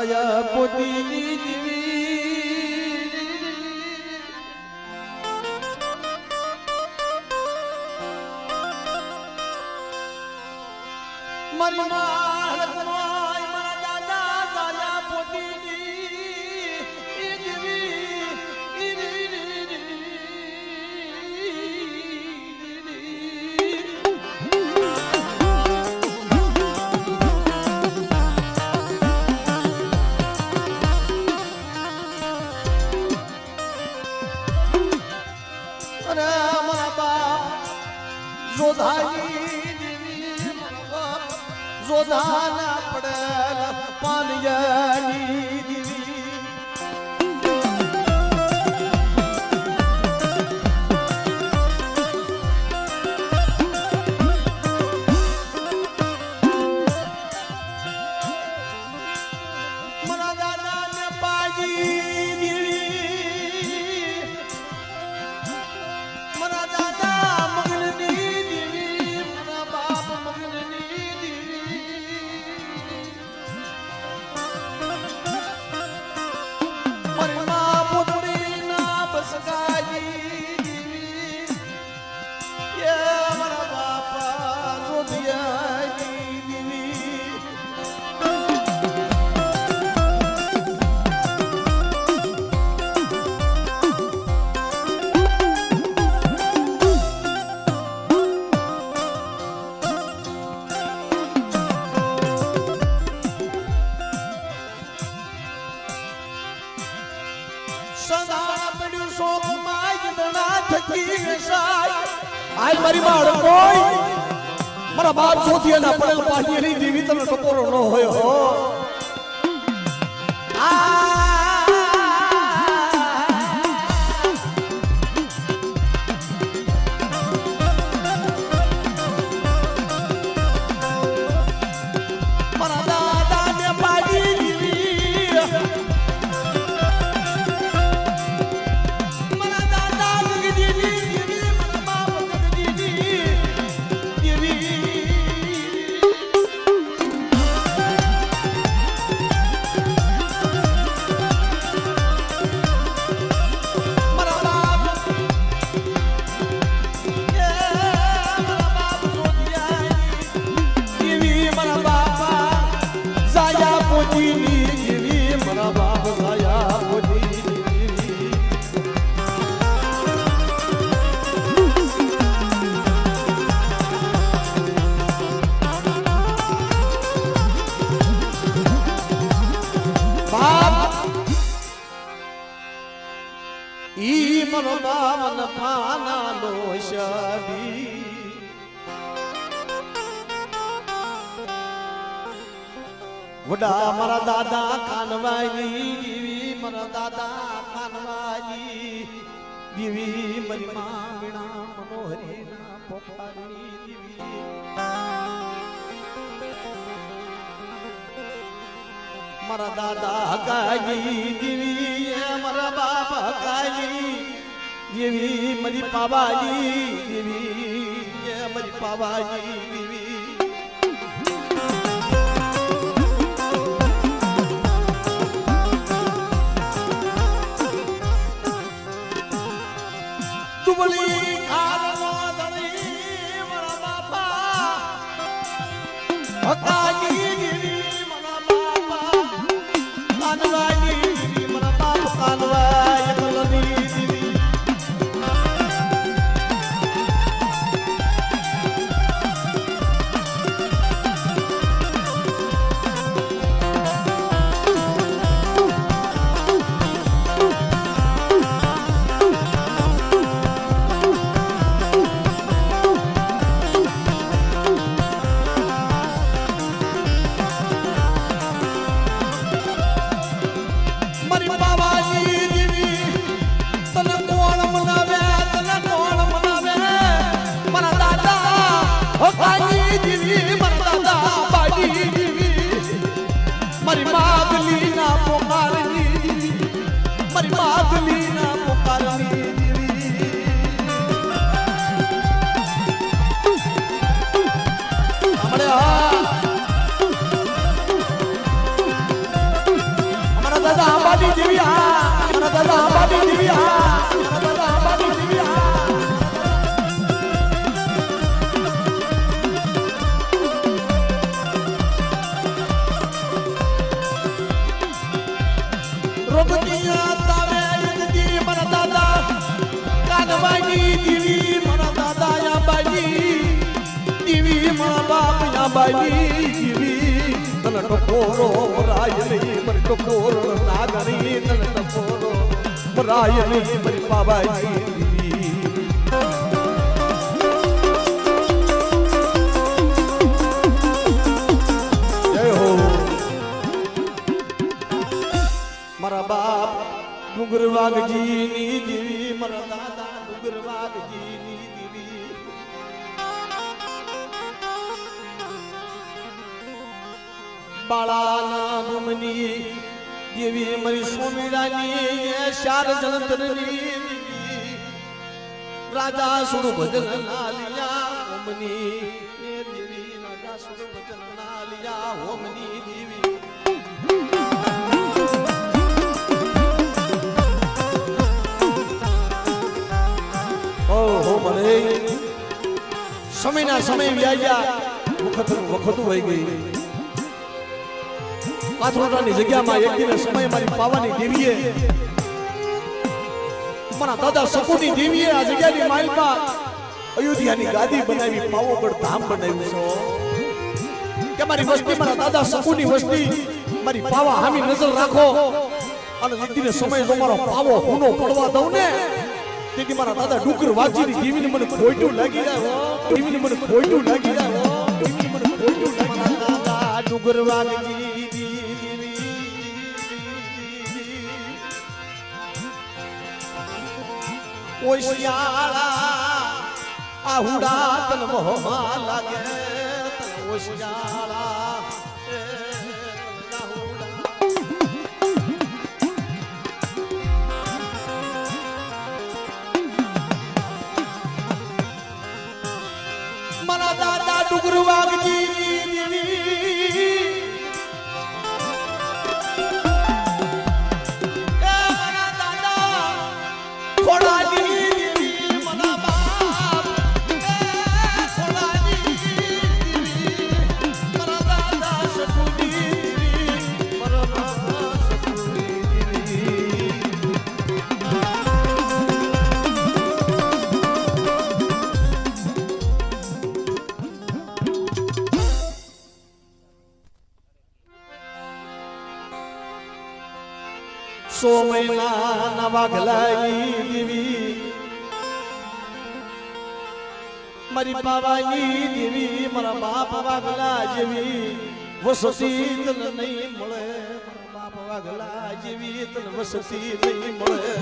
સાયા પોતીની દીવી મારી માળક મારા દાદા સાયા પોતીની જોધાના પડેલ પાલિયાની દીવી મારા દાદાને પાજી દીવી મારા દાદા મગનની દીવી મારા બાપ મગનની આજ મારી બાળક કોઈ મારા બાપ સોથી ના પડેલ પાણીની દેવી તને ટકોરો ન હોય હો મન ફાના લો શબી વડા મારા દાદા કાનવાઈ દીવી મારા દાદા કાનવાઈ દીવી મારી માં વીણા મનોહરી ના પોપાની દીવી મારા દાદા હકાઈ દીવી મારા બાપ હકાઈ દેવી મારી પાવાજી દેવી મારી પાવાજી દેવી દુબળી ખાલનો ધણી મારા બાપા હકાજી દેવી મારા બાપા કાનવાજી દેવી મારા બાપ કાનવાઈ કલની મારી માગલી ના પોકારની મારી માગલી ના પોકારની આપણે આંબાની દેવી હા મારા દાદા આંબાની દેવી હા મારા દાદા આંબાની દેવી હા રોગતિયા તાવે યદી મારા દાદા કાનવાની દેવી મારા દાદા આંબાની દેવી મારા બાપ આંબાની દેવી તન ટકોરો રાય નહીં મર ટકોરો નાગરી તન ટકોરો રાય નહીં મર બાબાજી જય હો મારા બાપ ડુંગરવાગજી ની દેવી મારા દાદા ડુંગરવાગજી ની દેવી બાળાના ગુમની દેવી મારી સોમીડાની શાર જળતરની રાજા સુર ભજન નાલિયા હોમની દેવી રાજા સુર ભજન નાલિયા હોમની દેવી ઓહો મને સમયના સમય વ્યાયા વખત વહી ગઈ પાથરોટાની જગ્યામાં એક દિને સમય મારી પાવાની દેવીએ મારા દાદા શકુની દેવીએ આ જગ્યાની માલમાં અયોધ્યાની ગાદી બનાવી પાવોગઢ ધામ બનાવ્યું છે કે મારી વસ્તી મારા દાદા શકુની વસ્તી મારી પાવા હામી નજર રાખો અને એક દિને સમય જો મારો પાવો હુનો પડવા દઉં ને તેથી મારા દાદા ડુંગર વાજીની દેવીને મને ખોટું લાગી જાય દેવીને મને ખોટું લાગી જાય દેવીને મને ખોટું લાગી દાદા ડુંગર વાજી ઓશિયાળા આહુડા તન મોહમાં લાગે તન ઓશિયાળા મારા દાદા ડુંગર વાગજી દેવી મારા દાદા ખોડાજી સો મહિના નવા ગલાઈ દેવી મારી બાવાની દેવી મારા બાપ વાગલા જેવી વસતી તન નહીં મળે મારા બાપ વાગલા જેવી તન વસતી નહીં મળે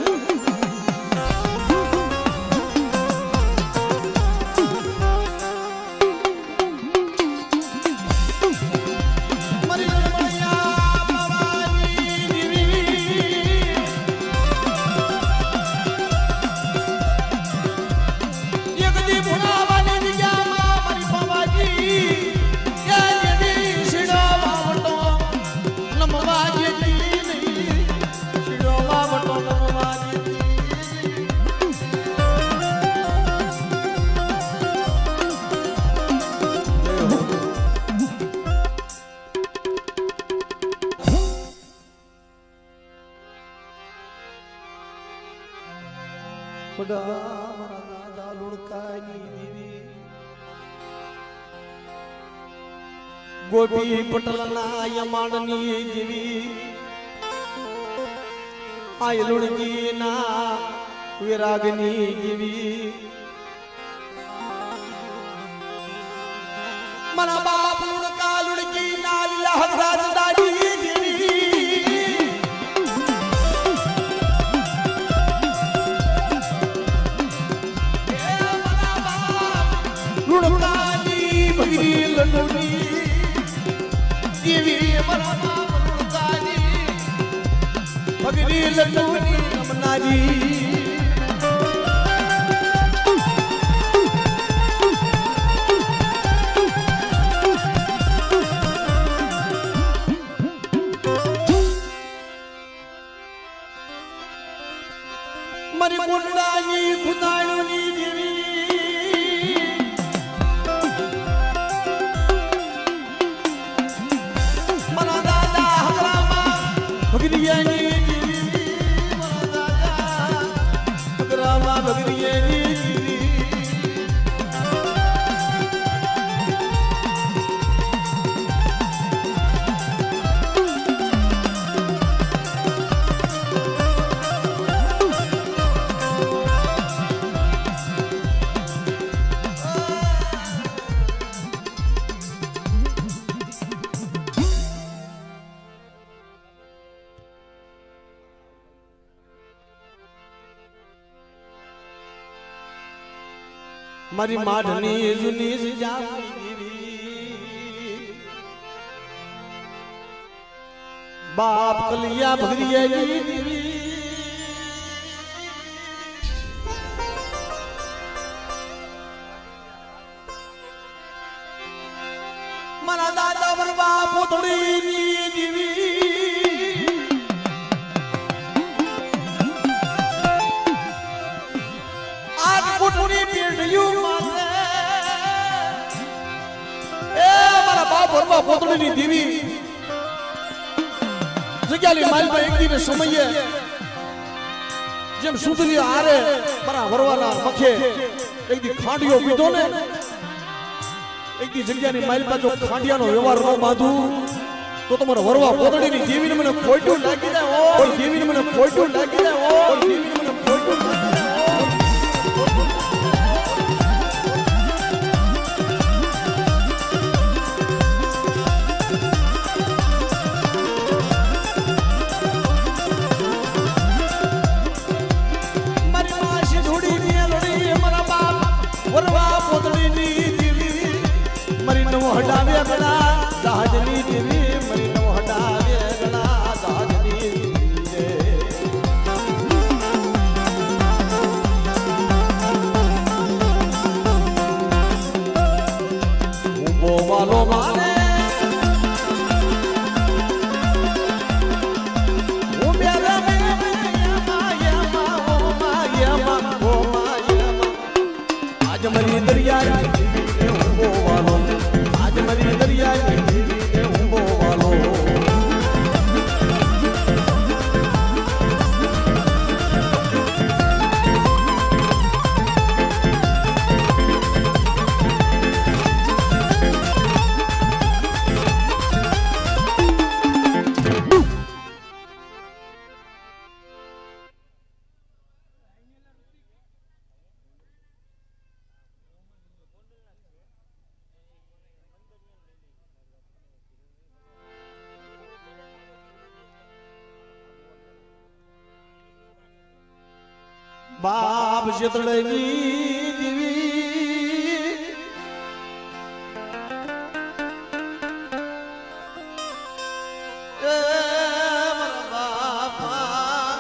ગોપી પટલના યમાણની જેવી આયલુણની ના વિરાગની જેવી મારા બાપ લુણકા લુણકી ના લીલા હજરાજ દાડી જેવી મારા બાપ લુણકાની ભગરી લડુની દેવી મારા બાપ લુણકાની ભગરી લડુની રમનારી મારી કુંડાની ખુદાણીની દેવી મારા દાદા હકરામાં ભગરિયાની દેવી મારા દાદા હકરામાં ભગરિયાની મારી માઢની જૂની બાપ કલિયા ભગરિયાની મારા દાદા વરવા પોતડીની દેવી આજ પોતડી પેઢિયું માતે એ મારા બાપ વરવા પોતડીની દેવી જગ્યાની માલમાં એક દિવસ સમયે જેમ સુધરી હારે મારા વરવાના મખે એક દી ખાંડિયો પીધો ને એક દી જગ્યાની માલમાં જો ખાંડિયાનો વ્યવહાર ન બાંધું તો તમારા વરવા પોતડીની દેવીને મને ખોટું લાગી જાય ઓ દેવીને મને ખોટું લાગી જાય ઓ દેવીને મને ખોટું લાગી જાય હટાવે ગણા જહાજની દેવી મરી નો હટાવે ગણા જહાજની દેવી ઉભો વાલો માને આજ મરી દરિયા ઉભો વાલો મરી દરિયા દેવીને ઉભો વાલો બાપ શેતળની દેવી એ મારા બાપા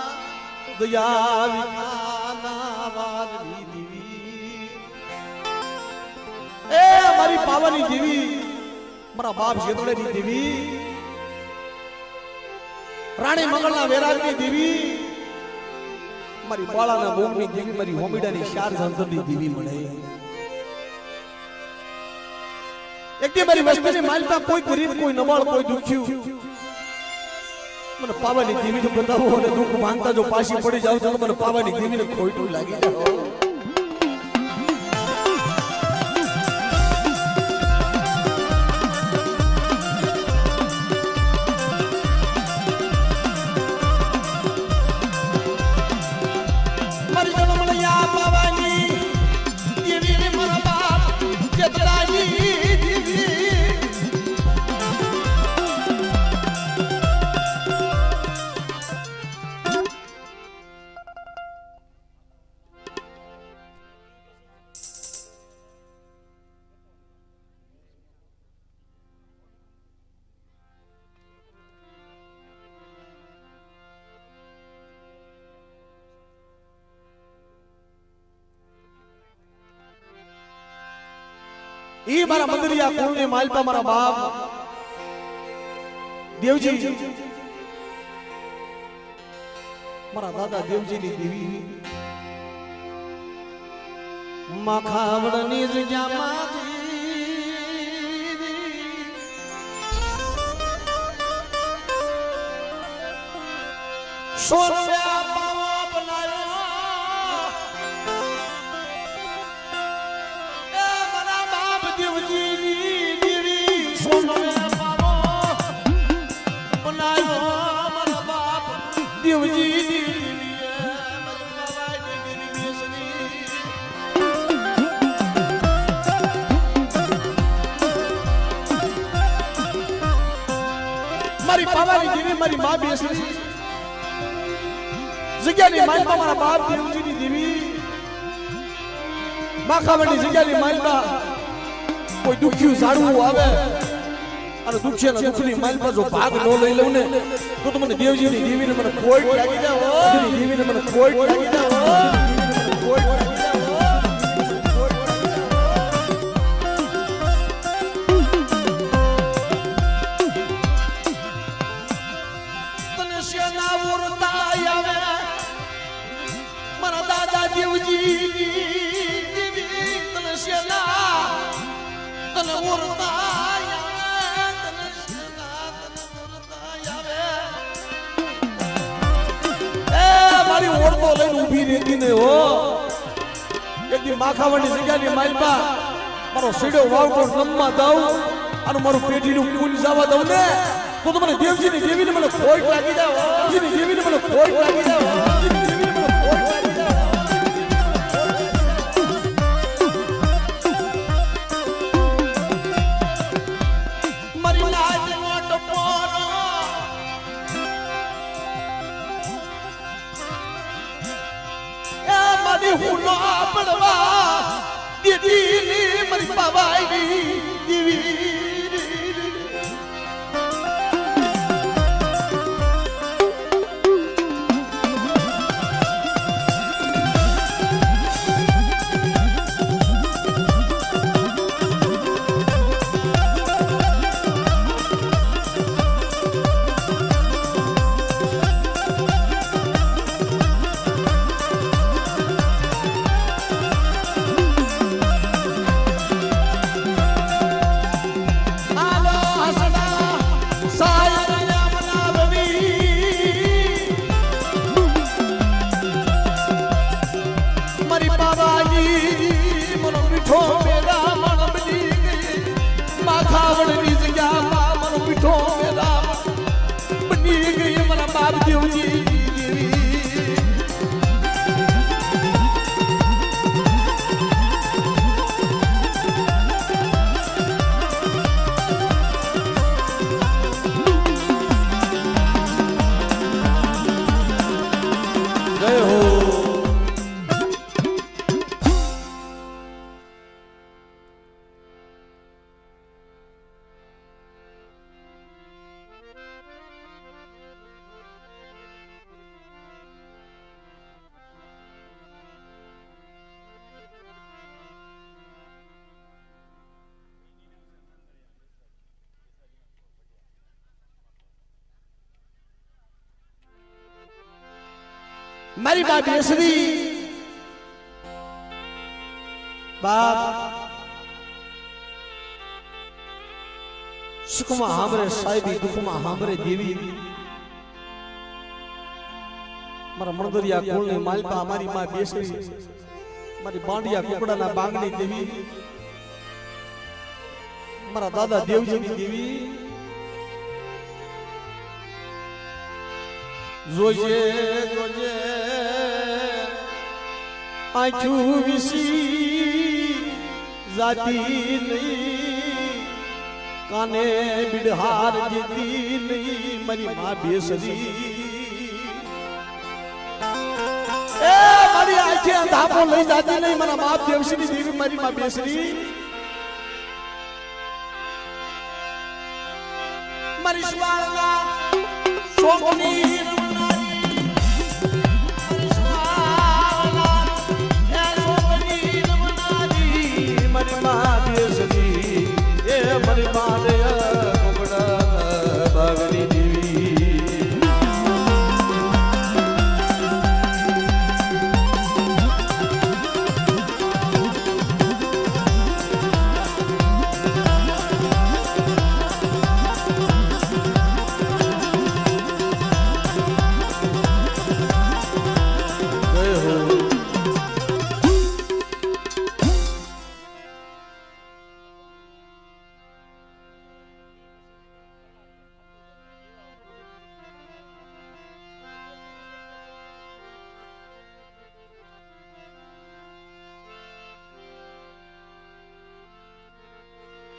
દયા વિનાના વારની દેવી એ મારી પાવાની દેવી મારા બાપ શેતળની દેવી રાણી મંગળના વેરાગની દેવી મારી બાળાના બોમની દેવી મારી હોમીડાની ચાર સંતની દેવી મળે એકદી મારી વસ્તીની માલપા કોઈ ગરીબ કોઈ નવાળ કોઈ દુખ્યું મને પાવાની દેવીને બતાવો અને દુઃખ માંગતા જો પાછી પડી જાવ તો મને પાવાની દેવીને ખોટું લાગી જાય ઈ મારા મંદિરિયા કુળની માલપા મારા બાપ દેવજી મારા દાદા દેવજીની દેવી માખાવડની જગ્યામાં સોનયા પાવા બનાવ્યા એ મારા બાપ દેવજીની દેવી સોનયા પાવા બનાવ્યો મારા બાપ દેવજીની મારી પાવાની દેવી મારી મા બેસરી જગ્યાની માલમાં મારા બાપ દેવજીની દેવી માખાવડની જગ્યાની માલમાં કોઈ દુખ્યું ઝાડવું આવે અને દુખ્યાના દુઃખની માલમાં જો ભાગ ન લઈ લઉં ને તો મને દેવજીની દેવીને મને કોઈ લાગી જાય દેવીને મને કોઈ લાગી જાય માખાવડની જગ્યાની માલમાં મારો સીડો વાવટો રમવા દઉં અને મારું પેઢીનું કુલ જવા દઉં ને તો મને દેવજીની દેવીને મને ખોટ લાગી જાય દેવીને મને ખોટ લાગી જાય મારી બાબાઈ દેવી માખાવડની જગ્યામાં મારો મીઠો મેરા બની ગઈ મારા બાપ દેવજી જય હો મારી બાપ બેસરી બાપ સુખમાં હાંભરે સાહેબી દુઃખમાં હાંભરે દેવી મારા મણદરિયા કુળની માલપા મારી માં બેસરી મારી બાંડિયા કુકડાના બાંગણી દેવી મારા દાદા દેવજીની દેવી જોજે જોજે આંખું વિસી જાતી નહીં કાને બિડહાર જીતી નહીં મારી માં બેસરી એ મારી આંખે અંધાપો લઈ જાતી નહીં મારા બાપ દેવશ્રી દેવી મારી માં બેસરી મારી સ્વાળના સોમની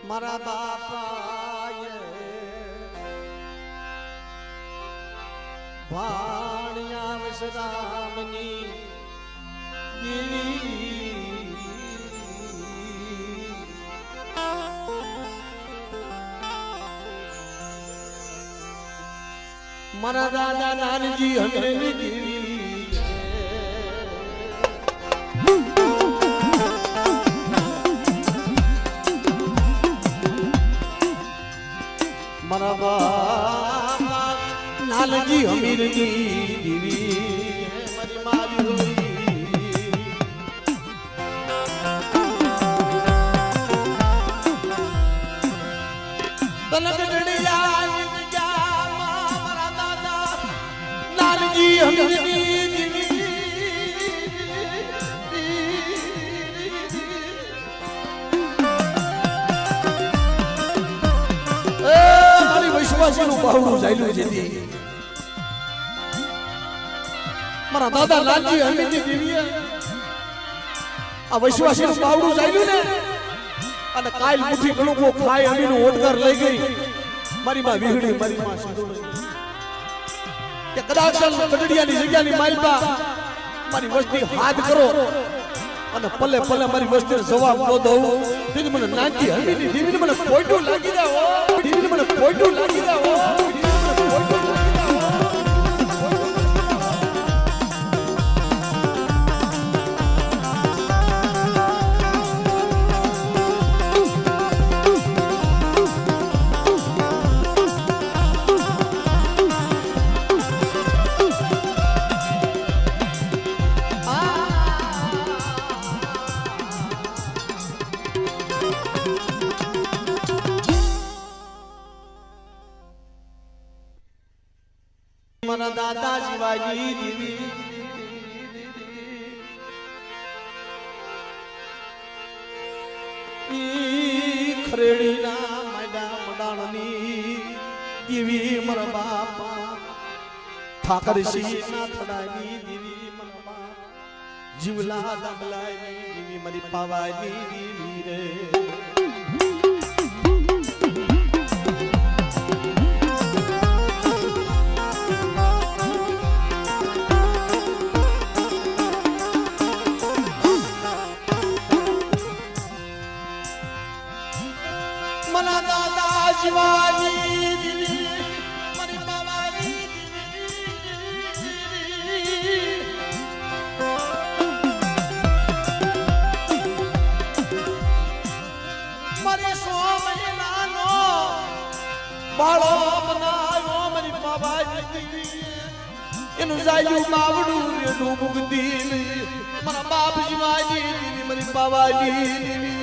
મારા બાપાએ ભાણ્યા વિશ્રામની મારા દાદા નાનજી હમરેની દેવી મારા બાપા નાનજી હમરેની દેવી મારી મારી મારા દાદા લાલજી હમીની દેવીએ આ વૈશ્વાસીનું બાવડું ચાલ્યું ને અને કાલ મુઠી ગણુકો ખાય અમીનું ઓટકાર લઈ ગઈ મારી માં વીહડી મારી માં કે કદાચ કડડિયાની જગ્યાની માલપા મારી વસ્તી હાથ કરો અને પલે પલે મારી વસ્તીને જવાબ ન દઉં દીદી મને નાનજી હમીની દેવીને મને ખોટું લાગી જાય હો દીદીને મને ખોટું લાગી જાય હો મારા દાદા શિવાજી દેવી ખરેડીના માડા મડાણની દેવી મારા બાપા ઠાકરસિંહ ના થડાની દેવી મારા બાપ જીવલા દામલાની દેવી મારી પાવાની દેવી રે મના દાદા શિવાજી દેવી મારી બાવાની મારી સોમયનાનો બાળો બનાવ્યો મારી બાવાની દેવી એનું જાયું બાવડું રેડું મુગતી મારા બાપ શિવાજી દેવી મારી બાવાની દેવી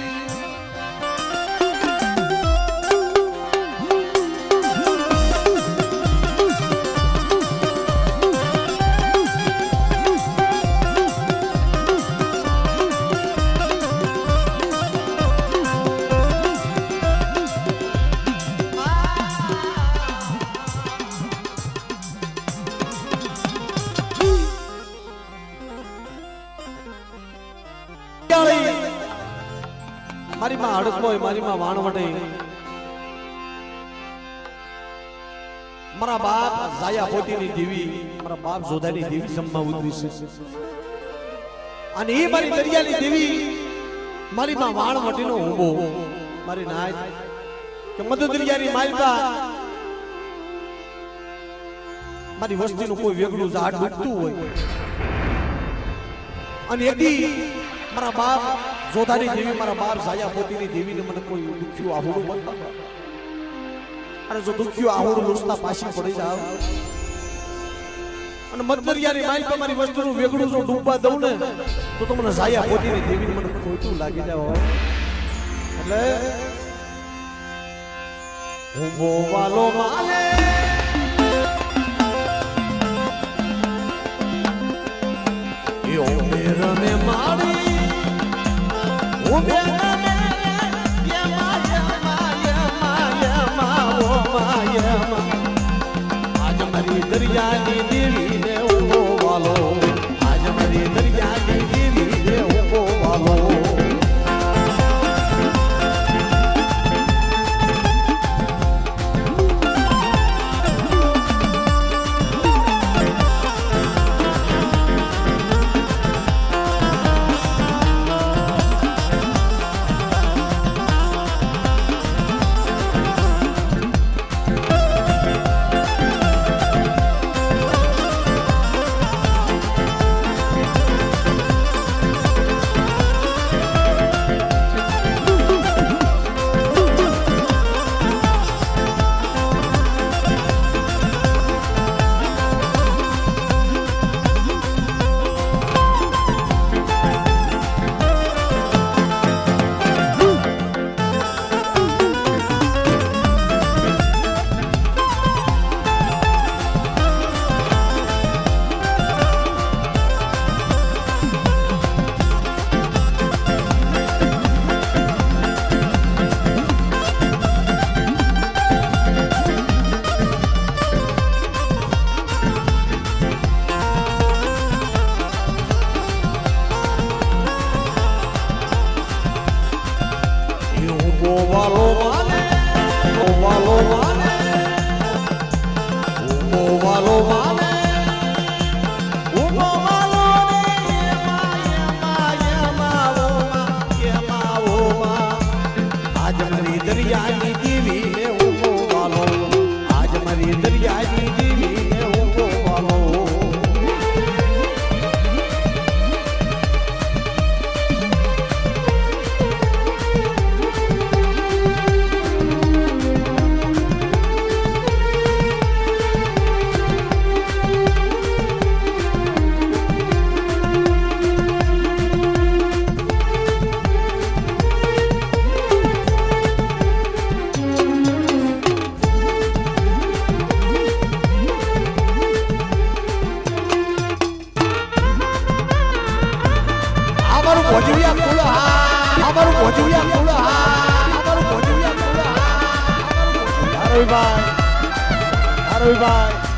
મારી માં હડકોય મારી માં વાણવટે મારા બાપ જાયા પોતીની દેવી મારા બાપ જોધાની દેવી જમવા ઉતરી છે અને એ મારી દરિયાની દેવી મારી માં વાણવટીનો ઊભો મારી નાય કે મધુદરિયાની માલપા મારી વસ્તીનું કોઈ વેગળું ઝાડ ડૂબતું હોય અને એથી મારા બાપ જોધાની દેવી મારા બાપ જાયા પોતીની દેવીને મને કોઈ દુખ્યું આહુડું બનતા અને જો દુખ્યું આહુડું લૂસતા પાછી પડી જાવ અને મધદરિયાની માઇલ પર મારી વસ્તુનું વેગળું જો ડૂબવા દઉં ને તો મને જાયા પોતીની દેવીને મને ખોટું લાગી જાય એટલે હું બોવાલો માલે યો મેરા મે મારી આજ મારી દરિયાની દેવી ને ઉભો વાલો આજ મારી દરિયાની દેવી ને ઉભો વાલો ભોજવિયા કુળ અમારું ભોજવિયા કુળ અમારું ભોજવિયા કુળ હરવીભાઈ